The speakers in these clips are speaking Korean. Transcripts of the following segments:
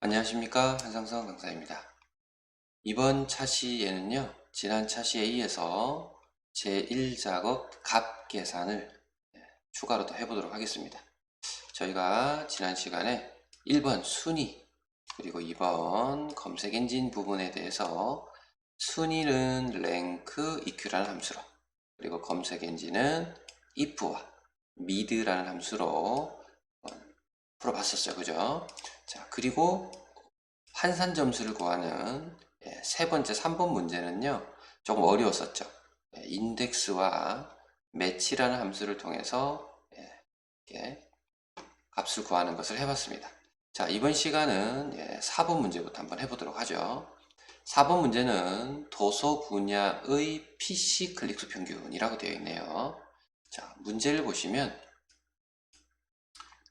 안녕하십니까, 한상성 강사입니다. 이번 차시에는요, 지난 차시에 이어서 제1작업 값 계산을 추가로 더 해보도록 하겠습니다. 저희가 지난 시간에 1번 순위, 그리고 2번 검색 엔진 부분에 대해서 순위는 rank eq라는 함수로, 그리고 검색 엔진은 if와 mid라는 함수로 풀어봤었죠. 그죠? 자, 그리고 환산 점수를 구하는 세 번째 3번 문제는요, 조금 어려웠었죠. 인덱스와 매치라는 함수를 통해서 이렇게 값을 구하는 것을 해봤습니다. 자, 이번 시간은 4번 문제부터 한번 해보도록 하죠. 4번 문제는 도서 분야의 PC 클릭수 평균이라고 되어 있네요. 자, 문제를 보시면,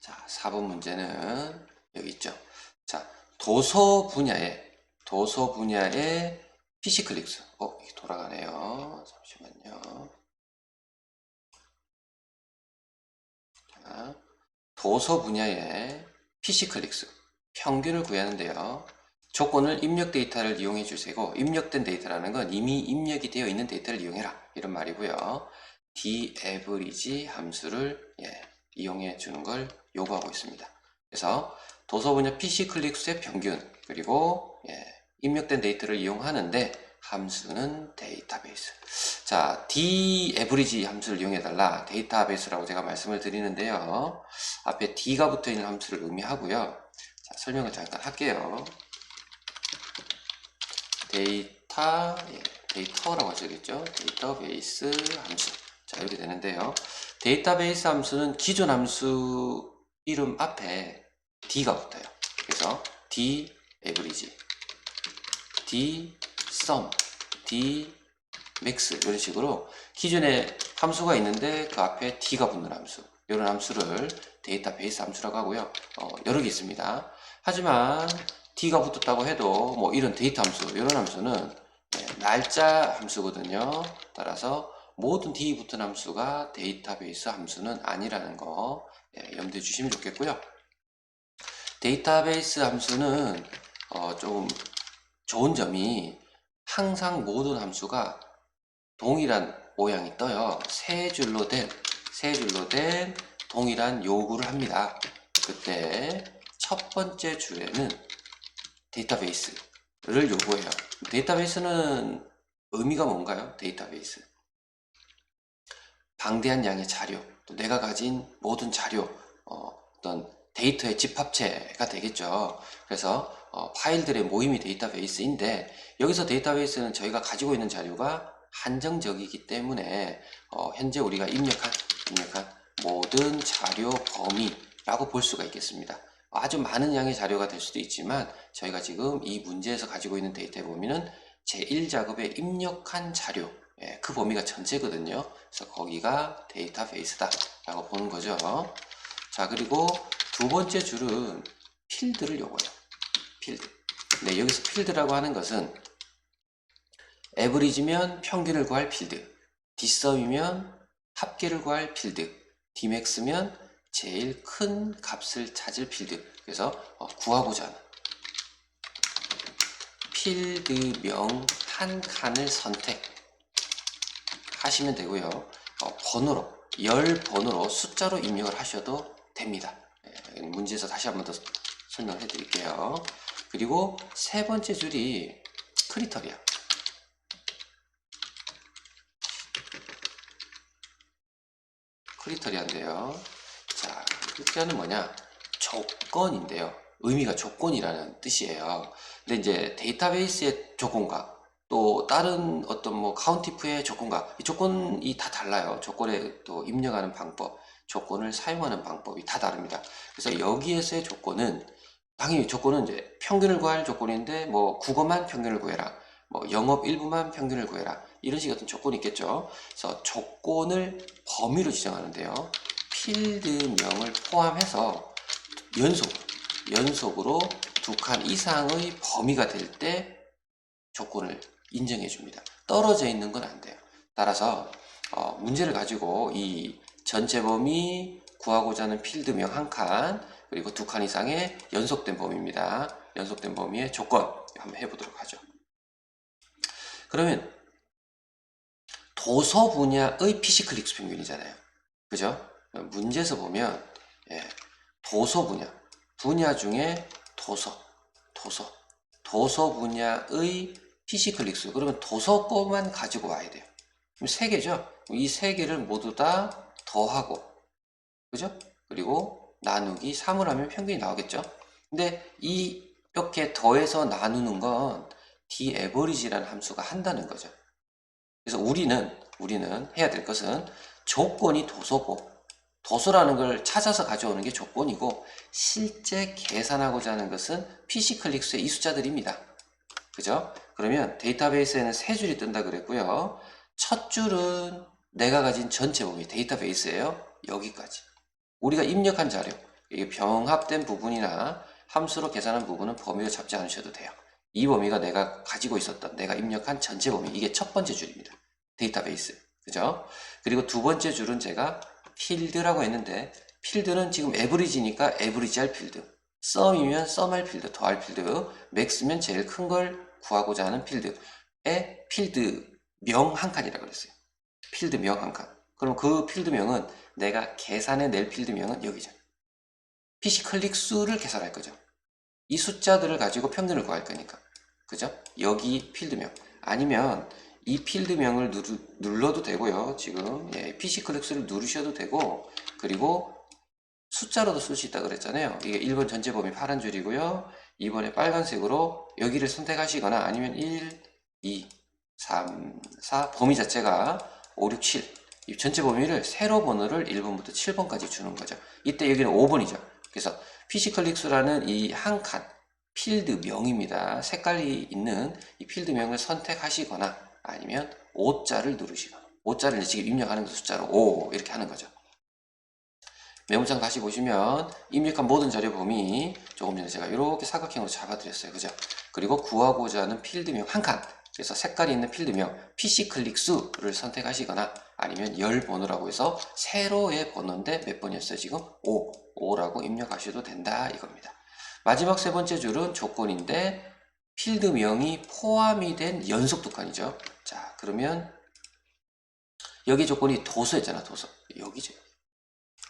자, 4번 문제는 여기 있죠. 자, 도서 분야의 PC 클릭수. 이게 돌아가네요. 잠시만요. 자, 도서 분야의 PC 클릭수. 평균을 구하는데요. 조건을 입력 데이터를 이용해 주시고, 입력된 데이터라는 건 이미 입력이 되어 있는 데이터를 이용해라. 이런 말이고요. daverage 함수를 이용해 주는 걸 요구하고 있습니다. 그래서 도서 분야 PC 클릭수의 평균, 그리고 입력된 데이터를 이용하는데 함수는 데이터베이스. 자, daverage 함수를 이용해달라. 데이터베이스라고 제가 말씀을 드리는데요. 앞에 d가 붙어있는 함수를 의미하고요. 자, 설명을 잠깐 할게요. 데이터라고 하셔야겠죠. 데이터베이스 함수. 자, 이렇게 되는데요. 데이터베이스 함수는 기존 함수 이름 앞에 d가 붙어요. 그래서 d average, d sum, d max 이런 식으로 기존에 함수가 있는데 그 앞에 d가 붙는 함수, 이런 함수를 데이터베이스 함수라고 하고요. 여러 개 있습니다. 하지만 d가 붙었다고 해도 뭐 이런 데이터 함수, 이런 함수는 날짜 함수거든요. 따라서 모든 d 붙은 함수가 데이터베이스 함수는 아니라는 거 염두해 주시면 좋겠고요. 데이터베이스 함수는 조금 좋은 점이 항상 모든 함수가 동일한 모양이 떠요. 세 줄로 된 동일한 요구를 합니다. 그때 첫 번째 줄에는 데이터베이스를 요구해요. 데이터베이스는 의미가 뭔가요? 데이터베이스. 방대한 양의 자료, 또 내가 가진 모든 자료, 어떤 데이터의 집합체가 되겠죠. 그래서 파일들의 모임이 데이터베이스인데, 여기서 데이터베이스는 저희가 가지고 있는 자료가 한정적이기 때문에 현재 우리가 입력한 모든 자료 범위라고 볼 수가 있겠습니다. 아주 많은 양의 자료가 될 수도 있지만 저희가 지금 이 문제에서 가지고 있는 데이터의 범위는 제1작업에 입력한 자료, 그 범위가 전체거든요. 그래서 거기가 데이터베이스다 라고 보는 거죠. 자, 그리고 두 번째 줄은 필드를 요구해요. 필드. 네, 여기서 필드라고 하는 것은 에버리지면 평균을 구할 필드, dsum이면 합계를 구할 필드, dmax면 제일 큰 값을 찾을 필드. 그래서 구하고자 하는 필드명 한 칸을 선택하시면 되고요. 열 번호로 숫자로 입력을 하셔도 됩니다. 문제에서 다시 한번 더 설명을 해드릴게요. 그리고 세 번째 줄이 크리터리아. 크리터리아인데요. 자, 크리터리아는 뭐냐? 조건인데요. 의미가 조건이라는 뜻이에요. 근데 이제 데이터베이스의 조건과 또 다른 어떤 뭐 카운티프의 조건과 이 조건이 다 달라요. 조건에 또 입력하는 방법, 조건을 사용하는 방법이 다 다릅니다. 그래서 여기에서의 조건은 당연히 조건은 이제 평균을 구할 조건인데 뭐 국어만 평균을 구해라. 뭐 영업 일부만 평균을 구해라. 이런 식의 어떤 조건이 있겠죠. 그래서 조건을 범위로 지정하는데요. 필드명을 포함해서 연속으로 두 칸 이상의 범위가 될 때 조건을 인정해 줍니다. 떨어져 있는 건 안 돼요. 따라서 문제를 가지고 이 전체 범위 구하고자 하는 필드명 한 칸, 그리고 두 칸 이상의 연속된 범위입니다. 연속된 범위의 조건 한번 해보도록 하죠. 그러면 도서 분야의 PC 클릭수 평균이잖아요. 그죠? 문제에서 보면 도서 분야 중에 도서 분야의 PC 클릭수. 그러면 도서 거만 가지고 와야 돼요. 그럼 세 개죠? 이 세 개를 모두 다 더하고, 그죠? 그리고 나누기 3을 하면 평균이 나오겠죠? 근데 이렇게 더해서 나누는 건 daverage라는 함수가 한다는 거죠. 그래서 우리는 해야 될 것은 조건이 도서고, 도서라는 걸 찾아서 가져오는 게 조건이고, 실제 계산하고자 하는 것은 PC 클릭수의 이 숫자들입니다. 그죠? 그러면 데이터베이스에는 세 줄이 뜬다 그랬고요. 첫 줄은 내가 가진 전체 범위 데이터베이스예요. 여기까지. 우리가 입력한 자료, 이게 병합된 부분이나 함수로 계산한 부분은 범위로 잡지 않으셔도 돼요. 이 범위가 내가 가지고 있었던, 내가 입력한 전체 범위, 이게 첫 번째 줄입니다. 데이터베이스. 그죠? 그리고 두 번째 줄은 제가 필드라고 했는데, 필드는 지금 에브리지니까 에브리지할 필드, 썸이면 썸할 필드, 더할 필드, 맥스면 제일 큰 걸 구하고자 하는 필드에 필드명 한 칸이라고 그랬어요. 필드명 한 칸. 그럼 그 필드명은 내가 계산해낼 필드명은 여기죠. PC 클릭 수를 계산할 거죠. 이 숫자들을 가지고 평균을 구할 거니까. 그죠? 여기 필드명. 아니면 이 필드명을 눌러도 되고요. 지금 PC 클릭 수를 누르셔도 되고, 그리고 숫자로도 쓸 수 있다 그랬잖아요. 이게 1번 전체 범위 파란 줄이고요. 2번에 빨간색으로 여기를 선택하시거나 아니면 1, 2, 3, 4 범위 자체가 5, 6, 7 이 전체 범위를 세로 번호를 1번부터 7번까지 주는 거죠. 이때 여기는 5번이죠. 그래서 PC 클릭수라는 이 한 칸 필드명입니다. 색깔이 있는 이 필드명을 선택하시거나 아니면 5자를 누르시거나 5자를 지금 입력하는 숫자로 5 이렇게 하는 거죠. 메모장 다시 보시면 입력한 모든 자료 범위 조금 전에 제가 이렇게 사각형으로 잡아드렸어요. 그죠? 그리고 구하고자 하는 필드명 한 칸. 그래서 색깔이 있는 필드명 PC 클릭 수를 선택하시거나 아니면 열 번호라고 해서 세로의 번호인데 몇 번이었어요? 지금 5라고 입력하셔도 된다 이겁니다. 마지막 세 번째 줄은 조건인데 필드명이 포함이 된 연속 두 칸이죠. 자, 그러면 여기 조건이 도서였잖아. 도서. 여기죠.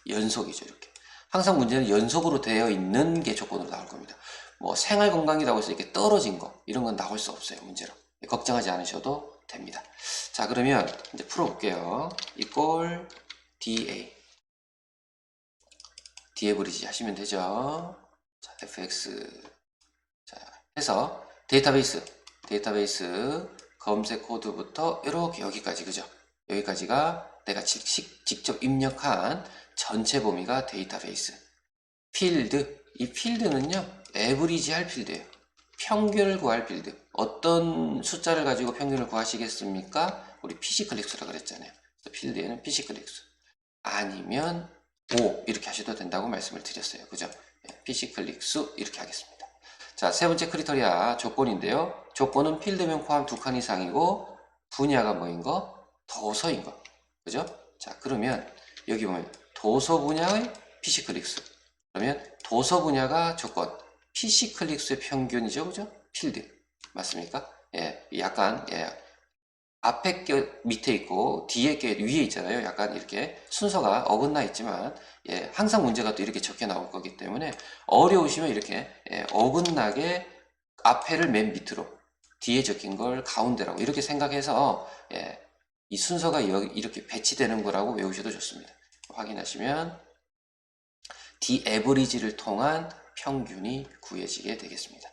연속이죠. 이렇게. 항상 문제는 연속으로 되어 있는 게 조건으로 나올 겁니다. 뭐 생활 건강이라고 해서 이렇게 떨어진 거 이런 건 나올 수 없어요. 문제로. 걱정하지 않으셔도 됩니다. 자, 그러면 이제 풀어볼게요. 이꼴 DA D에버리지 하시면 되죠. 자, fx 자, 해서 데이터베이스 검색 코드부터 이렇게 여기까지 그죠? 여기까지가 내가 직접 입력한 전체 범위가 데이터베이스. 필드, 이 필드는요 에브리지 할 필드예요. 평균을 구할 필드. 어떤 숫자를 가지고 평균을 구하시겠습니까? 우리 PC 클릭수라 그랬잖아요. 그래서 필드에는 PC 클릭수 아니면 5 이렇게 하셔도 된다고 말씀을 드렸어요. 그죠? PC 클릭수 이렇게 하겠습니다. 자, 세 번째 크리테리아 조건인데요. 조건은 필드명 포함 두 칸 이상이고 분야가 뭐인 거? 도서인 거. 그죠? 자, 그러면 여기 보면 도서 분야의 PC 클릭수. 그러면 도서 분야가 조건. PC 클릭수의 평균이죠. 그죠? 필드. 맞습니까? 약간, 앞에 게 밑에 있고, 뒤에 게 위에 있잖아요. 약간 이렇게 순서가 어긋나 있지만, 항상 문제가 또 이렇게 적혀 나올 거기 때문에, 어려우시면 이렇게, 어긋나게 앞에를 맨 밑으로, 뒤에 적힌 걸 가운데라고, 이렇게 생각해서, 이 순서가 이렇게 배치되는 거라고 외우셔도 좋습니다. 확인하시면, 디에버리지를 통한 평균이 구해지게 되겠습니다.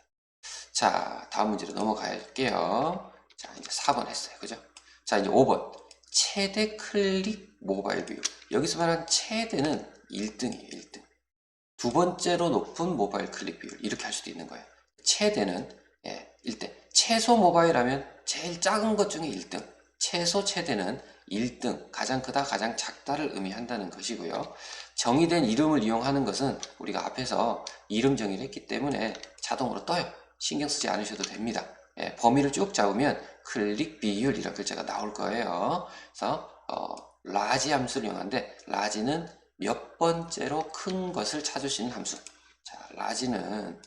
자, 다음 문제로 넘어갈게요. 자, 이제 4번 했어요. 그죠? 자, 이제 5번. 최대 클릭 모바일 비율. 여기서 말한 최대는 1등이에요, 1등. 두 번째로 높은 모바일 클릭 비율. 이렇게 할 수도 있는 거예요. 최대는 1등. 최소 모바일 하면 제일 작은 것 중에 1등. 최소 최대는 1등. 가장 크다, 가장 작다를 의미한다는 것이고요. 정의된 이름을 이용하는 것은 우리가 앞에서 이름 정의를 했기 때문에 자동으로 떠요. 신경 쓰지 않으셔도 됩니다. 범위를 쭉 잡으면 클릭 비율이라는 글자가 나올 거예요. 그래서 라지 함수를 이용하는데 라지는 몇 번째로 큰 것을 찾을 수 있는 함수. 자, 라지는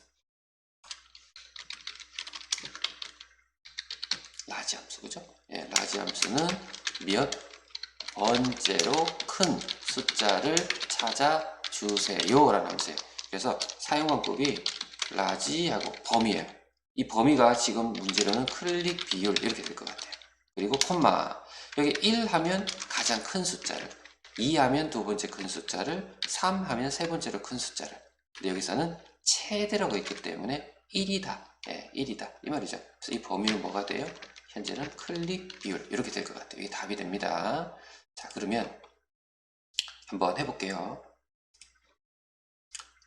라지 함수, 그죠? 예, 라지 함수는 몇 번째로 큰 숫자를 찾아주세요 라는 함수예요. 그래서 사용 방법이 라지하고 범위예요. 이 범위가 지금 문제로는 클릭 비율 이렇게 될 것 같아요. 그리고 콤마, 여기 1 하면 가장 큰 숫자를, 2 하면 두 번째 큰 숫자를, 3 하면 세 번째로 큰 숫자를. 근데 여기서는 최대라고 있기 때문에 1이다. 예, 1이다. 이 말이죠. 그래서 이 범위는 뭐가 돼요? 현재는 클릭 비율 이렇게 될 것 같아요. 이게 답이 됩니다. 자, 그러면 한번 해볼게요.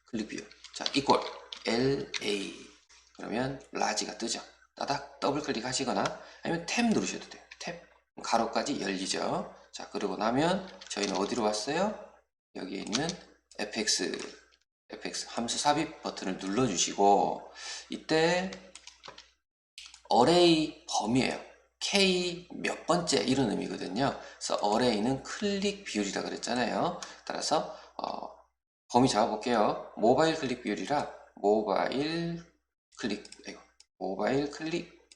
클릭 비율. 자, equal LA. 그러면 라지가 뜨죠. 따닥 더블 클릭 하시거나 아니면 탭 누르셔도 돼요. 탭. 가로까지 열리죠. 자, 그러고 나면 저희는 어디로 왔어요? 여기에 있는 fx 함수 삽입 버튼을 눌러주시고, 이때 array 범위예요. K 몇 번째 이런 의미거든요. 그래서 array는 클릭 비율이라 그랬잖아요. 따라서 범위 잡아볼게요. 모바일 클릭 비율이라 모바일 클릭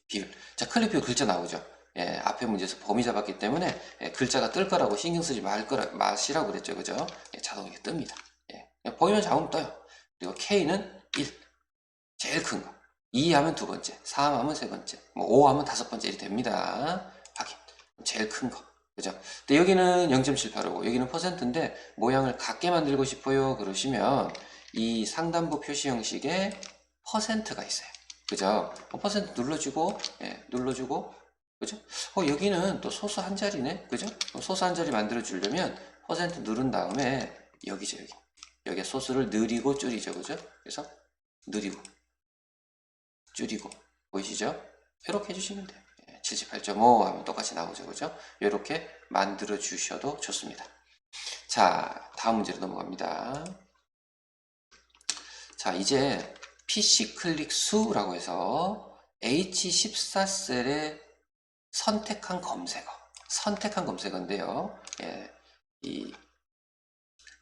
비율. 자, 클릭 비율 글자 나오죠. 예, 앞에 문제에서 범위 잡았기 때문에 글자가 뜰 거라고 신경 쓰지 마시라고 그랬죠. 그죠? 예, 자동으로 뜹니다. 예, 범위만 잡으면 떠요. 그리고 K는 1. 제일 큰 거. 2 하면 두 번째, 3 하면 세 번째, 뭐 5 하면 다섯 번째 이렇게 됩니다. 확인. 제일 큰 거. 그죠? 근데 여기는 0.785고 여기는 %인데 모양을 같게 만들고 싶어요. 그러시면 이 상단부 표시 형식에 %가 있어요. 그죠? % 눌러주고, 예, 눌러주고, 그죠? 여기는 또 소수 한 자리네. 그죠? 소수 한 자리 만들어 주려면 % 누른 다음에 여기죠, 여기. 여기에 소수를 느리고 줄이죠. 그죠? 그래서 느리고 줄이고 보이시죠? 이렇게 해주시면 돼요. 78.5 하면 똑같이 나오죠. 그죠? 이렇게 만들어 주셔도 좋습니다. 자, 다음 문제로 넘어갑니다. 자, 이제 PC 클릭 수라고 해서 H14셀에 선택한 검색어인데요. 예, 이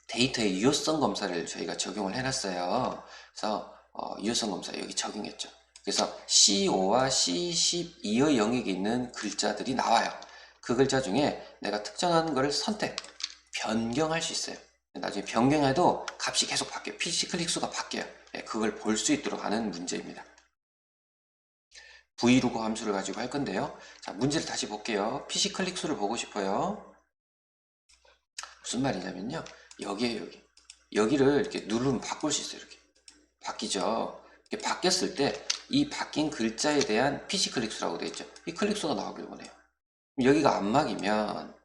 데이터의 유효성 검사를 저희가 적용을 해놨어요. 그래서 유효성 검사 여기 적용했죠. 그래서 C5와 C12의 영역에 있는 글자들이 나와요. 그 글자 중에 내가 특정한 거를 변경할 수 있어요. 나중에 변경해도 값이 계속 바뀌어요. PC 클릭 수가 바뀌어요. 예, 그걸 볼 수 있도록 하는 문제입니다. 브이로그 함수를 가지고 할 건데요. 자, 문제를 다시 볼게요. PC 클릭 수를 보고 싶어요. 무슨 말이냐면요. 여기를 이렇게 누르면 바꿀 수 있어요. 이렇게 바뀌죠. 이렇게 바뀌었을 때 이 바뀐 글자에 대한 PC 클릭수라고 되어 있죠. 이 클릭수가 나오길 원해요. 여기가 안막이면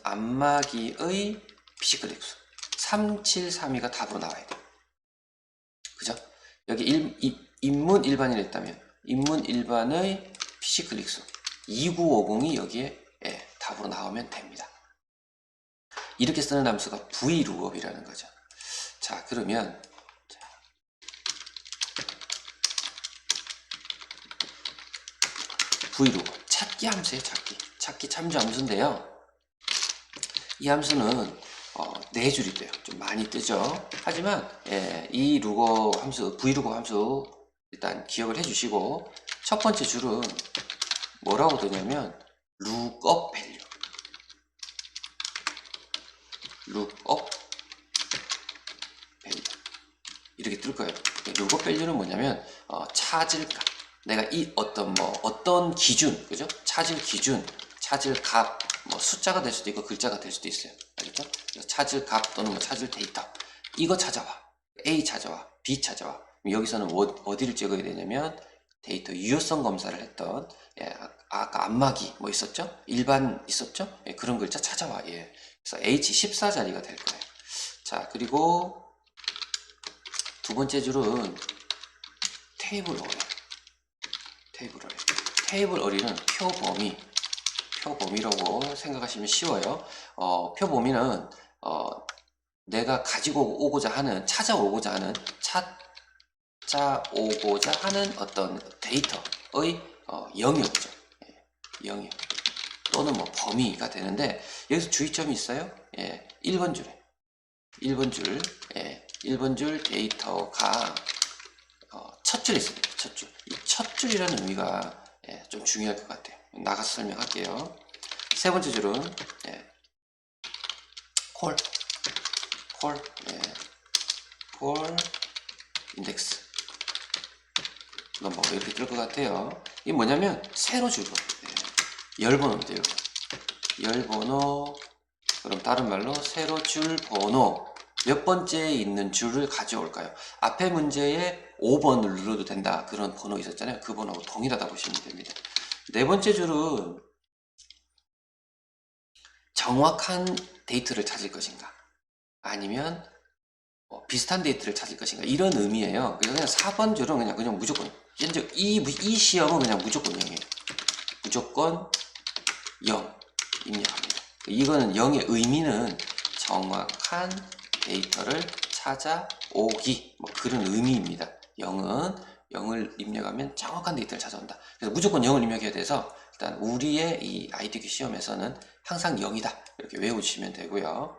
안막이의 PC 클릭수 3732가 답으로 나와야 돼요. 그죠? 여기 인문 일반이라 했다면 인문 일반의 PC 클릭수 2950이 여기에 답으로 나오면 됩니다. 이렇게 쓰는 함수가 vlookup이라는 거죠. 자, 그러면 vlookup 찾기 함수예요. 찾기 참조 함수인데요. 이 함수는 4줄이 돼요. 좀 많이 뜨죠. 하지만 이 lookup 함수, vlookup 함수 일단 기억을 해주시고, 첫 번째 줄은 뭐라고 되냐면 lookup value 이렇게 뜰 거예요. lookup value는 뭐냐면 찾을 값. 내가 이 어떤 기준, 그죠? 찾을 기준, 찾을 값, 뭐 숫자가 될 수도 있고 글자가 될 수도 있어요. 알겠죠? 찾을 값 또는 뭐 찾을 데이터. 이거 찾아와. A 찾아와. B 찾아와. 여기서는 어디를 찍어야 되냐면 데이터 유효성 검사를 했던, 아까 안마기 뭐 있었죠? 일반 있었죠? 그런 글자 찾아와. 그래서 H14자리가 될 거예요. 자, 그리고 두 번째 줄은 테이블 어리는 표범위라고 생각하시면 쉬워요. 표범위는 내가 찾아오고자 하는 어떤 데이터의 영역이죠. 영역 또는 뭐 범위가 되는데, 여기서 주의점이 있어요. 1번 줄 1번 줄 데이터가 첫 줄에 있습니다. 첫 줄. 이 첫 줄이라는 의미가 좀 중요할 것 같아요. 나가서 설명할게요. 세 번째 줄은 콜, 콜 인덱스 넘버 이렇게 뜰 것 같아요. 이게 뭐냐면 세로 줄거 열 번호입니다. 열 번호. 그럼 다른 말로 세로 줄 번호 몇 번째에 있는 줄을 가져올까요? 앞에 문제에 5번을 눌러도 된다 그런 번호 있었잖아요. 그 번호하고 동일하다 보시면 됩니다. 네 번째 줄은 정확한 데이터를 찾을 것인가 아니면 비슷한 데이터를 찾을 것인가 이런 의미예요. 그래서 그냥 4번 줄은 그냥 무조건 현재 이 시험은 그냥 무조건 0이에요. 무조건 0 입력합니다. 이거는 0의 의미는 정확한 데이터를 찾아오기 뭐 그런 의미입니다. 0은 0을 입력하면 정확한 데이터를 찾아온다. 그래서 무조건 0을 입력해야 돼서 일단 우리의 이 IDQ 시험에서는 항상 0이다 이렇게 외우시면 되고요.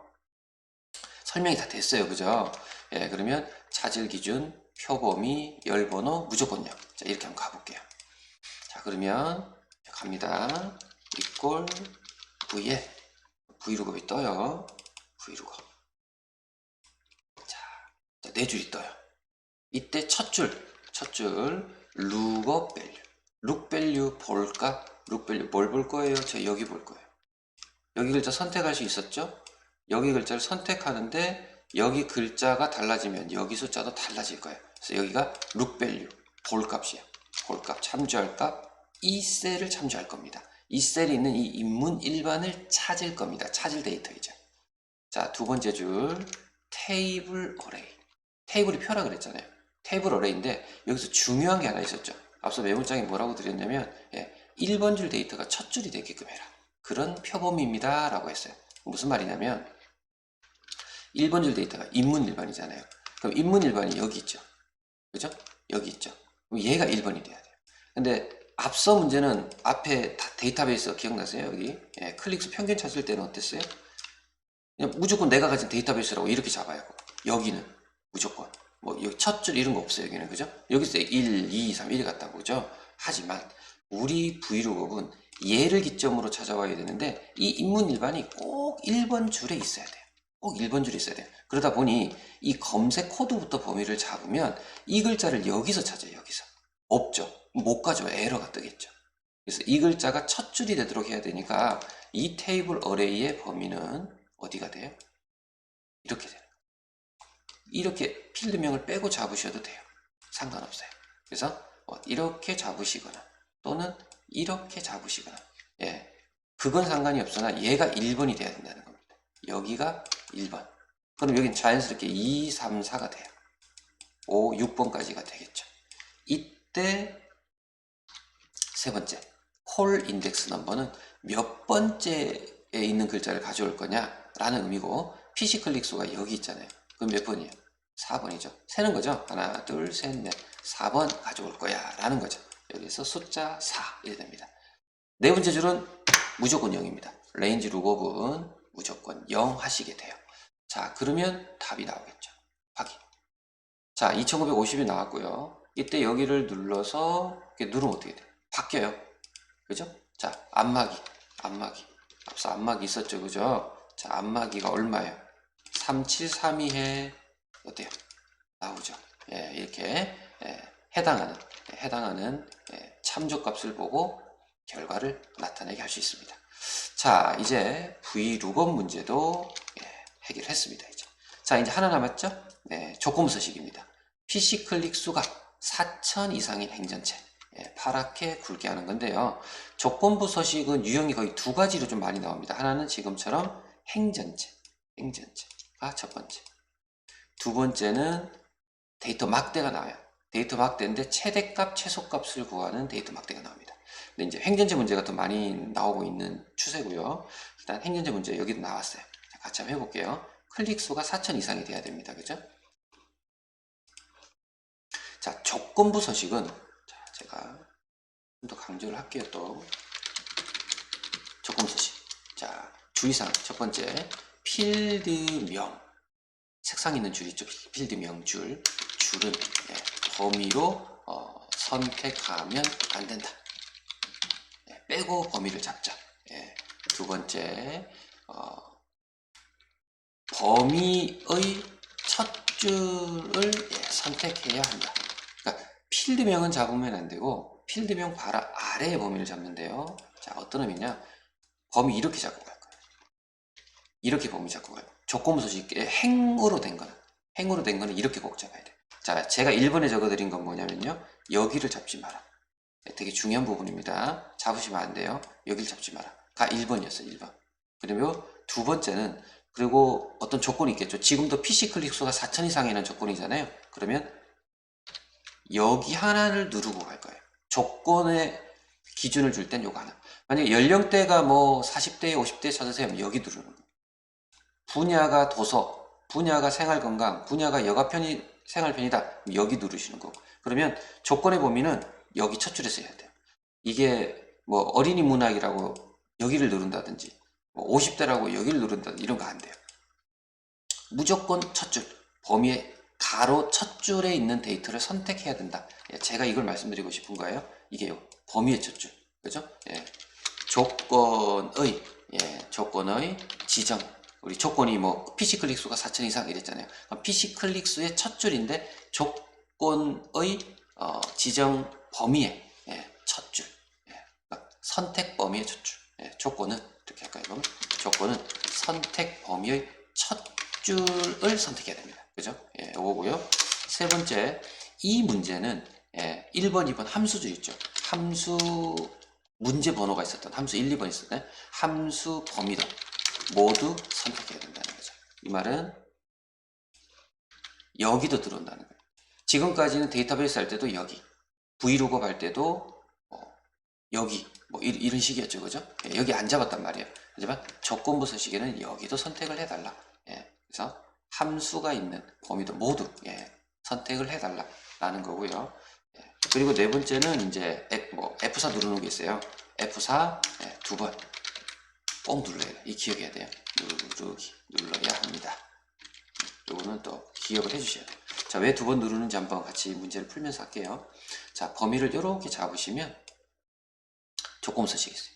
설명이 다 됐어요. 그죠? 예, 그러면 찾을 기준, 표범위, 열번호, 무조건 0. 자, 이렇게 한번 가볼게요. 자, 그러면 갑니다. 이꼴 V에 V루급이 떠요. V루급. 자, 네 줄이 떠요. 이때 첫 줄, 룩업 밸류. 룩 밸류 볼까? 룩 밸류 뭘 볼 거예요? 저 여기 볼 거예요. 여기 글자 선택할 수 있었죠? 여기 글자를 선택하는데 여기 글자가 달라지면 여기 숫자도 달라질 거예요. 그래서 여기가 룩 밸류 볼 값이에요. 볼 값, 참조할 값. 이 셀을 참조할 겁니다. 이 셀에 있는 이 인문 일반을 찾을 겁니다. 찾을 데이터이죠. 자, 두 번째 줄 테이블 어레이. 테이블이 표라 그랬잖아요. 테이블 어레이인데 여기서 중요한 게 하나 있었죠. 앞서 메모장에 뭐라고 드렸냐면 1번 줄 데이터가 첫 줄이 되게끔 해라. 그런 표범위입니다 라고 했어요. 무슨 말이냐면 1번 줄 데이터가 인문 일반이잖아요. 그럼 인문 일반이 여기 있죠. 그죠? 여기 있죠. 그럼 얘가 1번이 돼야 돼요. 근데 앞서 문제는 앞에 데이터베이스 기억나세요? 여기 클릭수 평균 찾을 때는 어땠어요? 그냥 무조건 내가 가진 데이터베이스라고 이렇게 잡아요. 여기는 무조건 뭐 여기 첫 줄 이런 거 없어요. 여기는 그죠? 여기서 1, 2, 3, 1 같다고 그죠? 하지만 우리 브이로그는 얘를 기점으로 찾아와야 되는데 이 인문 일반이 꼭 1번 줄에 있어야 돼요. 꼭 1번 줄에 있어야 돼요. 그러다 보니 이 검색 코드부터 범위를 잡으면 이 글자를 여기서 찾아요. 여기서. 없죠. 못 가져와. 에러가 뜨겠죠. 그래서 이 글자가 첫 줄이 되도록 해야 되니까 이 테이블 어레이의 범위는 어디가 돼요? 이렇게 돼요. 이렇게 필드명을 빼고 잡으셔도 돼요. 상관없어요. 그래서 이렇게 잡으시거나 또는 이렇게 잡으시거나 그건 상관이 없으나 얘가 1번이 돼야 된다는 겁니다. 여기가 1번. 그럼 여긴 자연스럽게 2, 3, 4가 돼요. 5, 6번까지가 되겠죠. 이때 세 번째 콜 인덱스 넘버는 몇 번째에 있는 글자를 가져올 거냐라는 의미고 PC 클릭수가 여기 있잖아요. 그럼 몇 번이에요? 4번이죠. 세는 거죠. 하나, 둘, 셋, 넷. 4번 가져올 거야 라는 거죠. 여기서 숫자 4 이렇게 됩니다. 네 번째 줄은 무조건 0입니다. 레인지 룩업은 무조건 0 하시게 돼요. 자, 그러면 답이 나오겠죠. 확인. 자, 2950이 나왔고요. 이때 여기를 눌러서 이렇게 누르면 어떻게 돼요? 바뀌어요. 그죠? 자, 안마기. 앞서 안마기 있었죠. 그죠? 자, 안마기가 얼마예요? 3732에 어때요? 나오죠. 이렇게 해당하는 참조값을 보고 결과를 나타내게 할 수 있습니다. 자, 이제 V룩업 문제도 해결했습니다. 이제. 자, 이제 하나 남았죠? 조건부서식입니다. PC 클릭 수가 4000 이상인 행전체. 파랗게 굵게 하는 건데요. 조건부 서식은 유형이 거의 두 가지로 좀 많이 나옵니다. 하나는 지금처럼 행전체가 첫 번째. 두 번째는 데이터 막대가 나와요. 데이터 막대인데 최대값, 최소값을 구하는 데이터 막대가 나옵니다. 근데 이제 행전체 문제가 더 많이 나오고 있는 추세고요. 일단 행전체 문제 여기도 나왔어요. 자, 같이 한번 해볼게요. 클릭 수가 4000 이상이 돼야 됩니다. 그죠? 자, 조건부 서식은 제가 좀 더 강조를 할게요. 또 조건부 서식. 자, 주의사항 첫 번째 필드명 색상 있는 줄 있죠. 필드 명줄. 줄은 범위로 선택하면 안 된다. 빼고 범위를 잡자. 두 번째, 범위의 첫 줄을 선택해야 한다. 그러니까 필드명은 잡으면 안 되고 필드명 바로 아래의 범위를 잡는데요. 자, 어떤 의미냐? 범위 이렇게 잡고 갈 거예요. 이렇게 범위 잡고 가요. 조건부 소식에 행으로 된 거는 이렇게 꼭 잡아야 돼. 자, 제가 1번에 적어드린 건 뭐냐면요. 여기를 잡지 마라. 되게 중요한 부분입니다. 잡으시면 안 돼요. 여기를 잡지 마라. 가 1번이었어요. 1번. 그리고 두 번째는 그리고 어떤 조건이 있겠죠. 지금도 PC 클릭 수가 4000 이상이라는 조건이잖아요. 그러면 여기 하나를 누르고 갈 거예요. 조건의 기준을 줄 땐 요거 하나. 만약에 연령대가 뭐 40대, 50대 찾으세요. 여기 누르는 거예요. 분야가 도서, 분야가 생활건강, 분야가 여가편이 생활편이다. 여기 누르시는 거고. 그러면 조건의 범위는 여기 첫 줄에서 해야 돼요. 이게 뭐 어린이 문학이라고 여기를 누른다든지 뭐 50대라고 여기를 누른다든지 이런 거 안 돼요. 무조건 첫 줄, 범위의 가로 첫 줄에 있는 데이터를 선택해야 된다. 제가 이걸 말씀드리고 싶은 거예요. 이게요. 범위의 첫 줄. 그죠? 조건의 지정. 우리 조건이 뭐 PC 클릭 수가 4000 이상 이랬잖아요. 그럼 PC 클릭 수의 첫 줄인데 조건의 지정 범위의 첫 줄. 그러니까 선택 범위의 첫 줄. 조건은 이렇게 할까요? 그럼 조건은 선택 범위의 첫 줄을 선택해야 됩니다. 그죠? 요거고요. 세 번째, 이 문제는 1번, 2번 함수줄 있죠. 함수 문제 번호가 있었던 함수 1, 2번 있었네. 함수 범위도 모두 선택해야 된다는 거죠. 이 말은 여기도 들어온다는 거예요. 지금까지는 데이터베이스 할 때도 여기, 브이로그업 할 때도 여기 뭐 이런 식이었죠. 그죠? 여기 안 잡았단 말이에요. 하지만 조건부 서식에는 여기도 선택을 해달라. 그래서 함수가 있는 범위도 모두 선택을 해달라라는 거고요. 그리고 네 번째는 이제 F4 누르는 게 있어요. F4 두 번 꼭 눌러야 돼요. 이 기억해야 돼요. 눌러야 합니다. 요거는 또 기억을 해주셔야 돼요. 자, 왜 두 번 누르는지 한번 같이 문제를 풀면서 할게요. 자, 범위를 이렇게 잡으시면 조건부 서식이 있어요.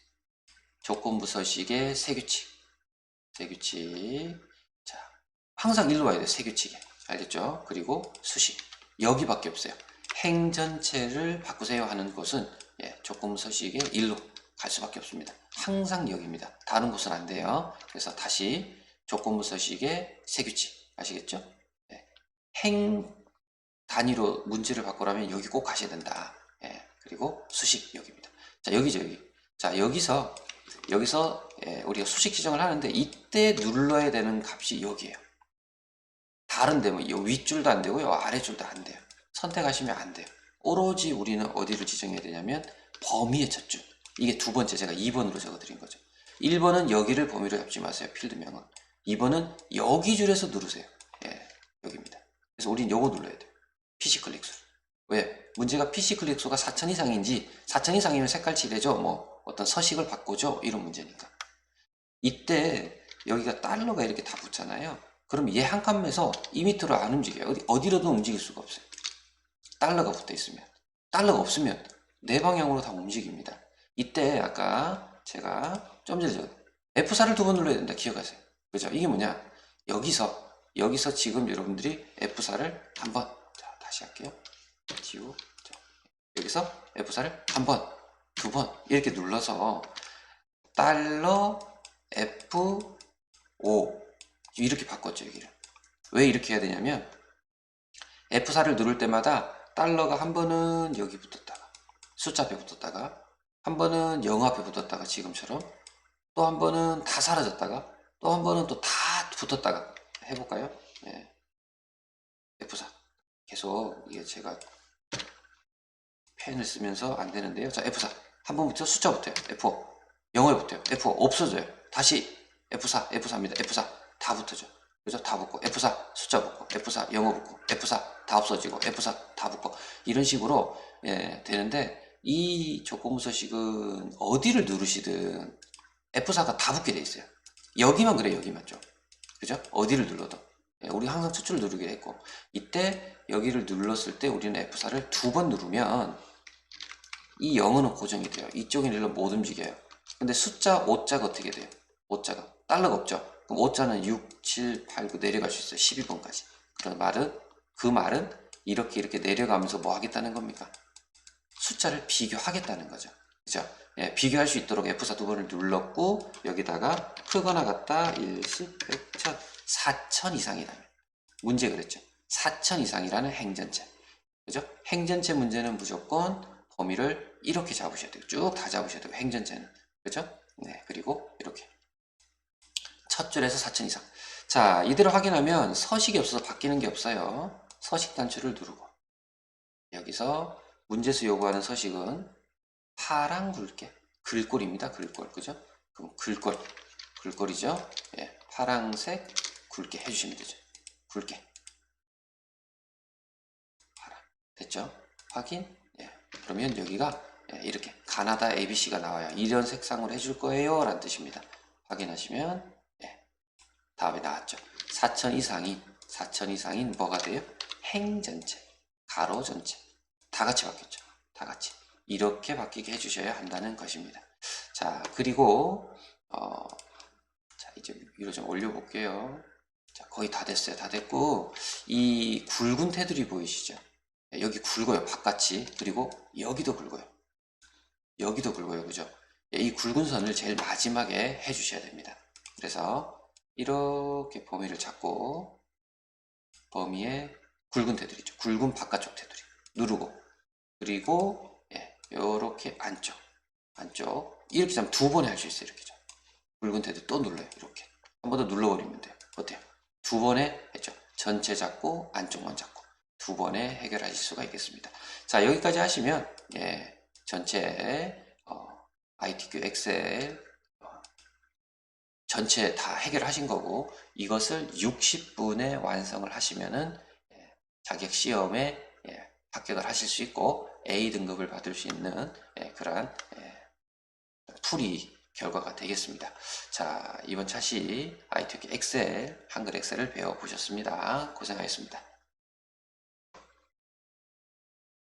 조건부 서식의 세규칙. 자, 항상 일로 와야 돼요. 세규칙에. 알겠죠? 그리고 수식. 여기밖에 없어요. 행 전체를 바꾸세요 하는 곳은 조건부 서식의 일로 갈 수밖에 없습니다. 항상 여기입니다. 다른 곳은 안 돼요. 그래서 다시 조건부 서식의 세규칙. 아시겠죠? 행 단위로 문제를 바꾸려면 여기 꼭 가셔야 된다. 그리고 수식 여기입니다. 자, 여기죠, 여기. 자, 여기서 우리가 수식 지정을 하는데 이때 눌러야 되는 값이 여기에요. 다른데 뭐 윗줄도 안 되고요, 아래줄도 안 돼요. 선택하시면 안 돼요. 오로지 우리는 어디를 지정해야 되냐면 범위의 첫 줄. 이게 두 번째 제가 2번으로 적어드린 거죠. 1번은 여기를 범위로 잡지 마세요. 필드명은. 2번은 여기 줄에서 누르세요. 여기입니다. 그래서 우린 요거 눌러야 돼요. PC 클릭 수. 왜? 문제가 PC 클릭 수가 4000 이상인지 4000 이상이면 색깔 칠해줘. 뭐 어떤 서식을 바꾸죠. 이런 문제니까. 이때 여기가 달러가 이렇게 다 붙잖아요. 그럼 얘 한 칸에서 이 밑으로 안 움직여요. 어디로든 움직일 수가 없어요. 달러가 붙어 있으면. 달러가 없으면 네 방향으로 다 움직입니다. 이때 아까 제가 좀 전에 F4를 두 번 눌러야 된다. 기억하세요. 그죠? 이게 뭐냐? 여기서 지금 여러분들이 F4를 한 번, 자, 다시 할게요. 지우. 자, 여기서 F4를 한 번, 두 번 이렇게 눌러서 달러 F5 이렇게 바꿨죠. 여기를. 왜 이렇게 해야 되냐면 F4를 누를 때마다 달러가 한 번은 여기 붙었다가 숫자 앞에 붙었다가 한 번은 영어 앞에 붙었다가 지금처럼 또 한 번은 다 사라졌다가 또 한 번은 또 다 붙었다가 해볼까요? F4 계속 이게 제가 펜을 쓰면서 안 되는데요. 자, F4 한 번 붙여 숫자 붙어요. F5 영어에 붙어요. F5 없어져요. 다시 F4 F4입니다. F4 다 붙어져. 그죠? 다 붙고 F4 숫자 붙고 F4 영어 붙고 F4 다 없어지고 F4 다 붙고 이런 식으로 되는데 이 조건부 서식은 어디를 누르시든 F4가 다 붙게 돼 있어요. 여기만 그래. 여기만 좀. 그죠? 어디를 눌러도 우리 항상 첫 줄 누르게 했고, 이때 여기를 눌렀을 때 우리는 F4를 2번 누르면 이 0은 고정이 돼요. 이쪽은 일로 못 움직여요. 근데 숫자 5자가 어떻게 돼요? 5자가 달러가 없죠. 그럼 5자는 6, 7, 8, 9 내려갈 수 있어요. 12번까지. 그 말은 이렇게 내려가면서 뭐 하겠다는 겁니까? 숫자를 비교하겠다는 거죠. 그죠? 예, 비교할 수 있도록 F4 2번을 눌렀고, 여기다가 크거나 같다 1, 10, 100, 1000, 4000 이상이라면 문제 그랬죠. 4000 이상이라는 행전체. 그죠? 행전체 문제는 무조건 범위를 이렇게 잡으셔야 돼요. 쭉 다 잡으셔야 돼요. 행전체는. 그죠? 네, 그리고 이렇게. 첫 줄에서 4000 이상. 자, 이대로 확인하면 서식이 없어서 바뀌는 게 없어요. 서식 단추를 누르고. 여기서 문제수 요구하는 서식은 파랑 굵게. 글꼴입니다. 글꼴. 그죠? 그럼 글꼴이죠? 예, 파랑색 굵게 해주시면 되죠. 굵게. 파랑. 됐죠? 확인? 예. 그러면 여기가 이렇게 가나다 ABC가 나와요. 이런 색상으로 해줄 거예요. 라는 뜻입니다. 확인하시면 답이 나왔죠. 4000 이상인 뭐가 돼요? 행전체, 가로 전체. 다 같이 바뀌었죠. 다 같이. 이렇게 바뀌게 해주셔야 한다는 것입니다. 자, 그리고 자, 이제 위로 좀 올려볼게요. 자, 거의 다 됐어요. 다 됐고, 이 굵은 테두리 보이시죠? 여기 굵어요. 바깥이. 그리고 여기도 굵어요. 여기도 굵어요. 그죠? 이 굵은 선을 제일 마지막에 해주셔야 됩니다. 그래서 이렇게 범위를 잡고 범위에 굵은 테두리죠. 굵은 바깥쪽 테두리 누르고, 그리고 이렇게 안쪽 이렇게 잡으면 2번에 할 수 있어요. 이렇게 좀 굵은 테두리 또 눌러요. 이렇게 한 번 더 눌러버리면 돼요. 어때요? 2번에 했죠. 전체 잡고 안쪽만 잡고 2번에 해결하실 수가 있겠습니다. 자, 여기까지 하시면 전체 ITQ 엑셀 전체 다 해결하신 거고, 이것을 60분에 완성을 하시면은 자격 시험에 합격을 하실 수 있고 A 등급을 받을 수 있는 그러한 풀이 결과가 되겠습니다. 자, 이번 차시 ITQ 엑셀, 한글 엑셀을 배워보셨습니다. 고생하셨습니다.